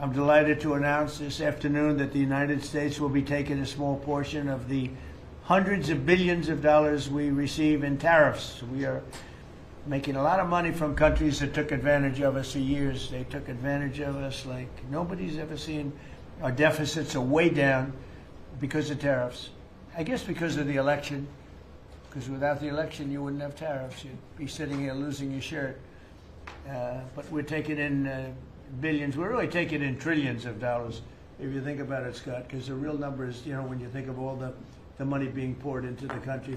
I'm delighted to announce this afternoon that the United States will be taking a small portion of the hundreds of billions of dollars we receive in tariffs. We are making a lot of money from countries that took advantage of us for years. They took advantage of us like nobody's ever seen. Our deficits are way down because of tariffs. I guess because of the election, because without the election you wouldn't have tariffs. You'd be sitting here losing your shirt. But we're taking in billions. We're really taking in trillions of dollars, if you think about it, Scott, because the real number is, when you think of all the money being poured into the country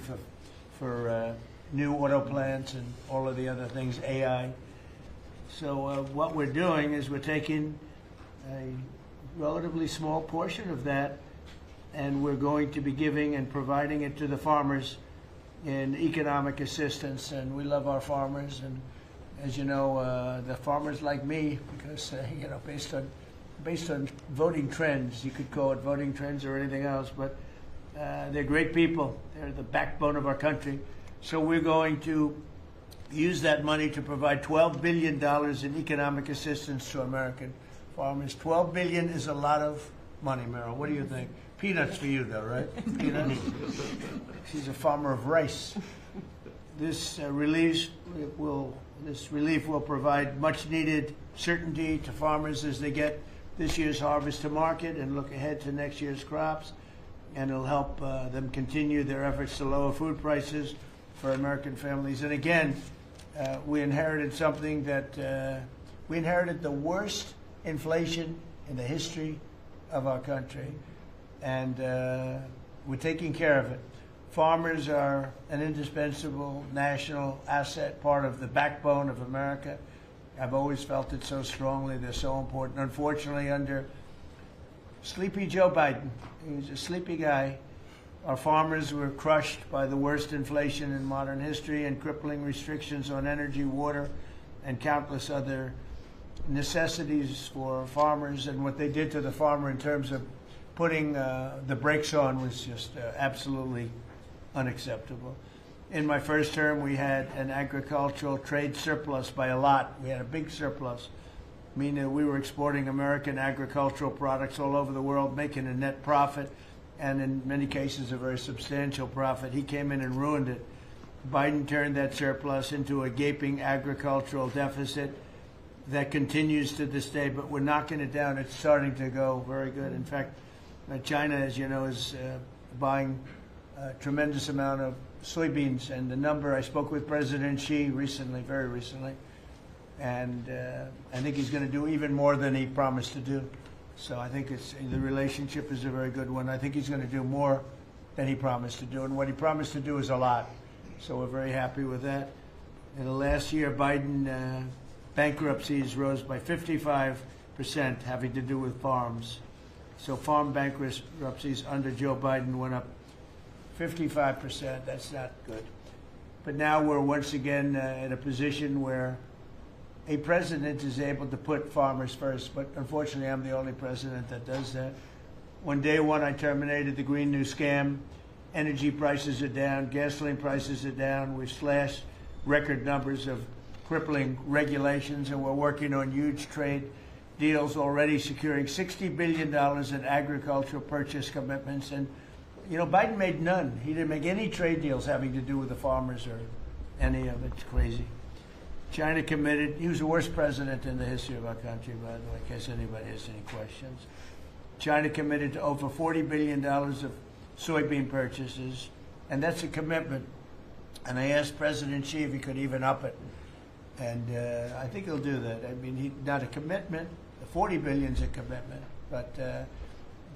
for new auto plants and all of the other things, AI. So what we're doing is we're taking a relatively small portion of that, and we're going to be giving and providing it to the farmers in economic assistance. And we love our farmers, and as you know, the farmers like me, because based on voting trends, you could call it voting trends or anything else, but they're great people. They're the backbone of our country. So we're going to use that money to provide $12 billion in economic assistance to American farmers. $12 billion is a lot of money, Merrill. What do you think? Peanuts for you, though, right? Peanuts. She's a farmer of rice. This relief will provide much-needed certainty to farmers as they get this year's harvest to market and look ahead to next year's crops, and it'll help them continue their efforts to lower food prices for American families. And again, we inherited something that we inherited the worst inflation in the history of our country, and we're taking care of it. Farmers are an indispensable national asset, part of the backbone of America. I've always felt it so strongly. They're so important. Unfortunately, under sleepy Joe Biden, he's a sleepy guy, our farmers were crushed by the worst inflation in modern history and crippling restrictions on energy, water, and countless other necessities for farmers. And what they did to the farmer in terms of putting the brakes on was just absolutely unacceptable. In my first term, we had an agricultural trade surplus by a lot. We had a big surplus, meaning we were exporting American agricultural products all over the world, making a net profit, and in many cases a very substantial profit. He came in and ruined it. Biden turned that surplus into a gaping agricultural deficit that continues to this day, but we're knocking it down. It's starting to go very good. In fact, China, as you know, is buying a tremendous amount of soybeans, and the number, I spoke with President Xi recently, very recently, and I think he's going to do even more than he promised to do. So I think the relationship is a very good one. I think he's going to do more than he promised to do, and what he promised to do is a lot. So we're very happy with that. In the last year, Biden bankruptcies rose by 55%, having to do with farms. So farm bankruptcies under Joe Biden went up 55%. That's not good. But now we're once again in a position where a president is able to put farmers first. But unfortunately, I'm the only president that does that. On day one, I terminated the Green New Scam. Energy prices are down. Gasoline prices are down. We've slashed record numbers of crippling regulations, and we're working on huge trade deals, already securing $60 billion in agricultural purchase commitments. And Biden made none. He didn't make any trade deals having to do with the farmers or any of it. It's crazy. China committed. He was the worst president in the history of our country, by the way, in case anybody has any questions. China committed to over $40 billion of soybean purchases, and that's a commitment. And I asked President Xi if he could even up it, and I think he'll do that. I mean, not a commitment. The $40 billion is a commitment, but the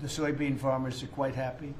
soybean farmers are quite happy.